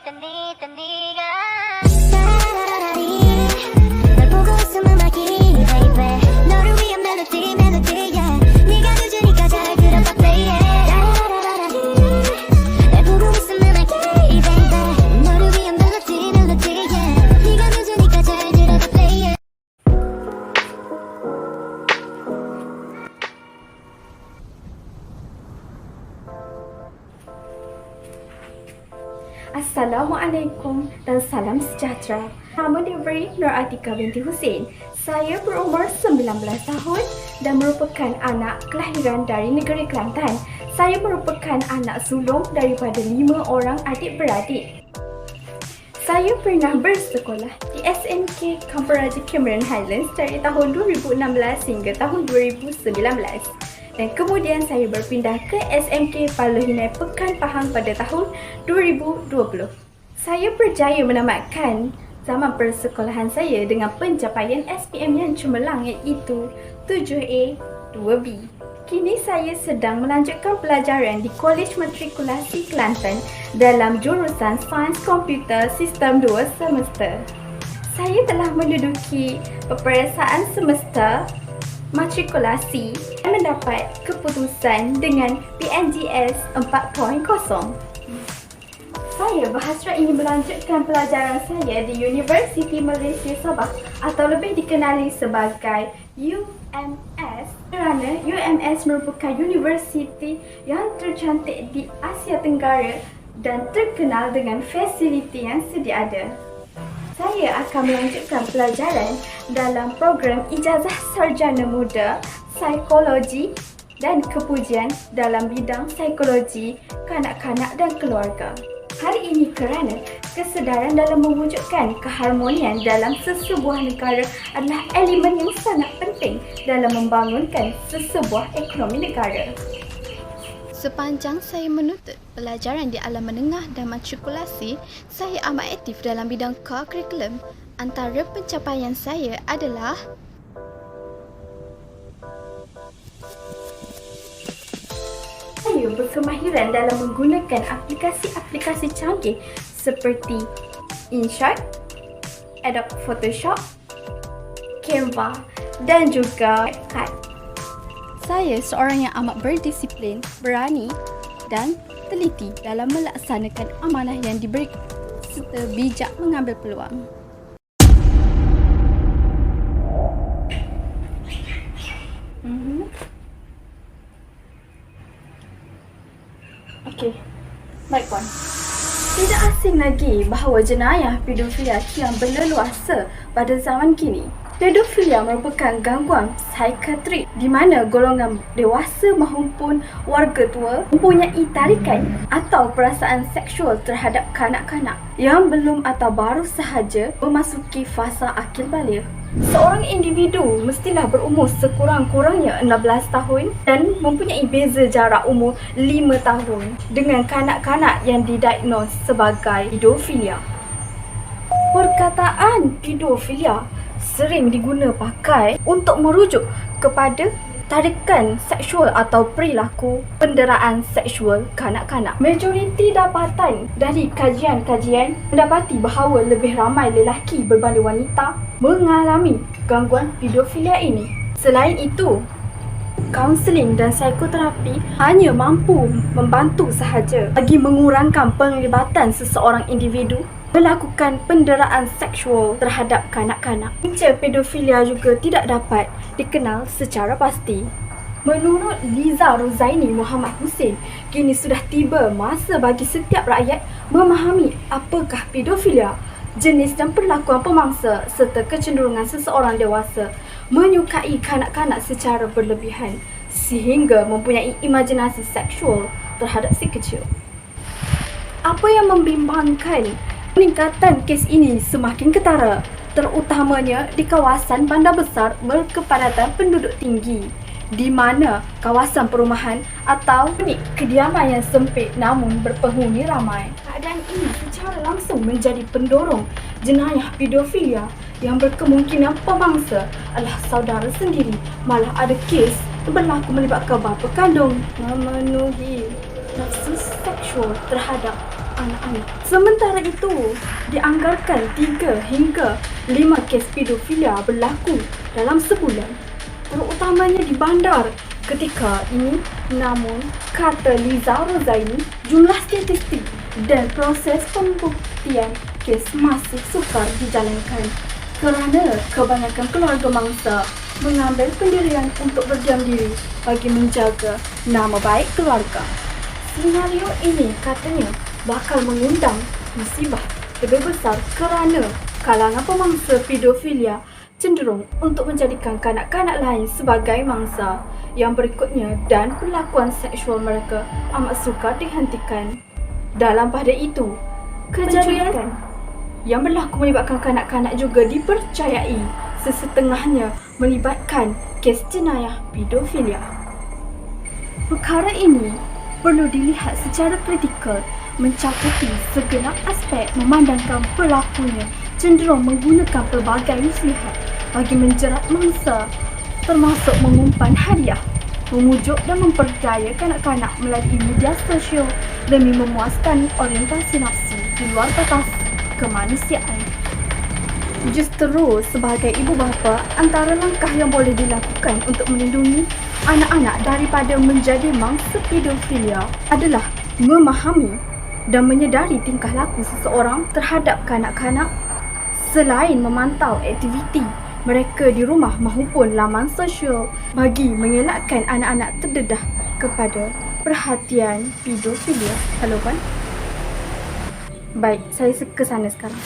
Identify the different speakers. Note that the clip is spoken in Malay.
Speaker 1: 널 보고 있음 음악이 baby 너를 위한 멜로디 yeah 네가 늦으니까 잘 들어봐 play it 날 보고 있음 음악이 baby 너를 위한 멜로디 yeah 네가 늦으니까 잘 들어봐 play it.
Speaker 2: Assalamualaikum dan salam sejahtera. Nama diberi Nur Atika binti Hussein. Saya berumur 19 tahun dan merupakan anak kelahiran dari negeri Kelantan. Saya merupakan anak sulung daripada 5 orang adik-beradik. Saya pernah bersekolah di SMK Kampung Raja Cameron Highlands dari tahun 2016 hingga tahun 2019. Dan kemudian saya berpindah ke SMK Palohinai Pekan Pahang pada tahun 2020. Saya berjaya menamatkan zaman persekolahan saya dengan pencapaian SPM yang cemerlang iaitu 7A 2B. Kini saya sedang melanjutkan pelajaran di Kolej Matrikulasi Kelantan dalam jurusan Sains Komputer Sistem 2 semester. Saya telah menduduki peperiksaan semester matrikulasi dan mendapat keputusan dengan PNGS 4.0. Saya berhasrat ingin melanjutkan pelajaran saya di Universiti Malaysia Sabah atau lebih dikenali sebagai UMS kerana UMS merupakan universiti yang tercantik di Asia Tenggara dan terkenal dengan fasiliti yang sedia ada. Saya akan melanjutkan pelajaran dalam program Ijazah Sarjana Muda, Psikologi dan Kepujian dalam bidang psikologi kanak-kanak dan keluarga. Hari ini kerana kesedaran dalam mewujudkan keharmonian dalam sesebuah negara adalah elemen yang sangat penting dalam membangunkan sesebuah ekonomi negara.
Speaker 3: Sepanjang saya menuntut pelajaran di alam menengah dan matrikulasi, saya amat aktif dalam bidang kurikulum. Antara pencapaian saya adalah
Speaker 2: saya berkemahiran dalam menggunakan aplikasi-aplikasi canggih seperti InShot, Adobe Photoshop, Canva dan juga CapCut.
Speaker 3: saya seorang yang amat berdisiplin, berani dan teliti dalam melaksanakan amanah yang diberi serta bijak mengambil peluang.
Speaker 2: Okey, baik puan. Tidak asing lagi bahawa jenayah pedofilia kian berleluasa pada zaman kini. Pedofilia merupakan gangguan psikiatrik di mana golongan dewasa maupun warga tua mempunyai tarikan atau perasaan seksual terhadap kanak-kanak yang belum atau baru sahaja memasuki fasa akil baligh. Seorang individu mestilah berumur sekurang-kurangnya 16 tahun dan mempunyai beza jarak umur 5 tahun dengan kanak-kanak yang didiagnos sebagai pedofilia. Perkataan pedofilia sering diguna pakai untuk merujuk kepada tarikan seksual atau perilaku penderaan seksual kanak-kanak. Majoriti dapatan dari kajian-kajian mendapati bahawa lebih ramai lelaki berbanding wanita mengalami gangguan pedofilia ini. Selain itu, kaunseling dan psikoterapi hanya mampu membantu sahaja bagi mengurangkan penglibatan seseorang individu melakukan penderaan seksual terhadap kanak-kanak. Punca pedofilia juga tidak dapat dikenal secara pasti. Menurut Liza Rozaini Muhammad Hussein, kini sudah tiba masa bagi setiap rakyat memahami apakah pedofilia, jenis dan perlakuan pemangsa serta kecenderungan seseorang dewasa menyukai kanak-kanak secara berlebihan sehingga mempunyai imajinasi seksual terhadap si kecil. Apa yang membimbangkan peningkatan kes ini semakin ketara, terutamanya di kawasan bandar besar berkepadatan penduduk tinggi, di mana kawasan perumahan atau unit kediaman yang sempit namun berpenghuni ramai. Keadaan ini secara langsung menjadi pendorong jenayah pedofilia yang berkemungkinan pemangsa adalah saudara sendiri. Malah ada kes berlaku melibatkan bapa kandung memenuhi nafsu seksual terhadap anak-anak. Sementara itu, dianggarkan 3 hingga 5 kes pedofilia berlaku dalam sebulan, terutamanya di bandar ketika ini. Namun, kata Liza Rozaini, jumlah statistik dan proses pembuktian kes masih sukar dijalankan kerana kebanyakan keluarga mangsa mengambil pendirian untuk berdiam diri bagi menjaga nama baik keluarga. Senario ini katanya bakal mengundang musibah lebih besar kerana kalangan pemangsa pedofilia cenderung untuk menjadikan kanak-kanak lain sebagai mangsa yang berikutnya dan perlakuan seksual mereka amat sukar dihentikan. Dalam pada itu, kejadian yang berlaku melibatkan kanak-kanak juga dipercayai sesetengahnya melibatkan kes jenayah pedofilia. Perkara ini perlu dilihat secara kritikal, mencakupi segenap aspek, memandangkan pelakunya cenderung menggunakan pelbagai nasihat bagi menjerat mangsa, termasuk mengumpan hadiah, memujuk dan memperdaya kanak-kanak melalui media sosial demi memuaskan orientasi nafsu di luar batas kemanusiaan. Justru sebagai ibu bapa, antara langkah yang boleh dilakukan untuk melindungi anak-anak daripada menjadi mangsa pedofilia adalah memahami dan menyedari tingkah laku seseorang terhadap kanak-kanak selain memantau aktiviti mereka di rumah maupun laman sosial bagi mengelakkan anak-anak terdedah kepada perhatian pedofilia. Hello, Puan? Baik, saya ke sana sekarang.